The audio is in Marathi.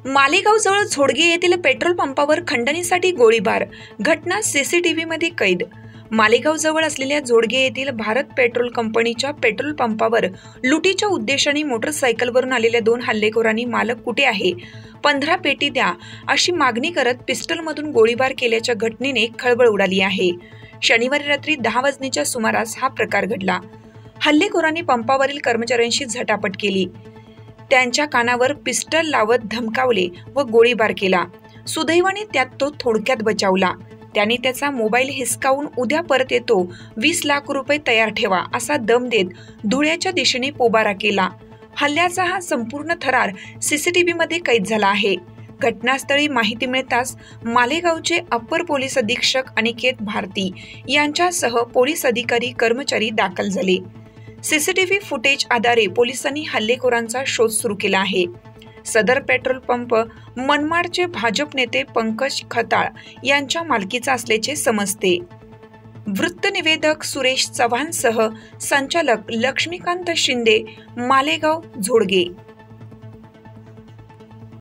मालेगावजवळ झोडगे येथील पेट्रोल पंपावर खंडणीसाठी गोळीबार, घटना सीसीटीव्हीमध्ये कैद। मालेगावजवळ असलेल्या झोडगे येथील भारत पेट्रोल कंपनीच्या पेट्रोल पंपावर लुटीच्या उद्देशाने मोटरसायकलवरून आलेल्या 2 हल्लेखोरांनी मालक कुठे आहे, 15 पेटी द्या अशी मागणी करत पिस्टलमधून गोळीबार केल्याच्या घटनेने खळबळ उडाली आहे। शनिवारी रात्री 10 वाजण्याच्या सुमारास हा प्रकार घडला। हल्लेखोरांनी पंपावरील कर्मचाऱ्यांशी झटापट केली, त्यांच्या कानावर पिस्टल लावत धमकावले व गोळीबार केला। सुदैवाने त्यात तो थोडक्यात बचावला। त्याने त्याचा मोबाईल हिसकावून उद्या परत येतो, 20 लाख रुपये तयार ठेवा असा दम देत धुळ्याच्या दिशेने पोबारा केला। हल्ल्याचा हा संपूर्ण थरार सीसीटीव्हीमध्ये कैद झाला आहे। घटनास्थळी माहिती मिळताच मालेगावचे अप्पर पोलीस अधीक्षक अनिकेत भारती यांच्यासह पोलीस अधिकारी कर्मचारी दाखल झाले। सीसीटीव्ही फुटेज आधारे पोलिसांनी हल्लेखोरांचा शोध सुरू केला आहे। सदर पेट्रोल पंप मनमाडचे भाजप नेते पंकज खताळ यांच्या मालकीचा असल्याचे समजते। वृत्तनिवेदक सुरेश चव्हाणसह संचालक लक्ष्मीकांत शिंदे, मालेगाव, झोडगे।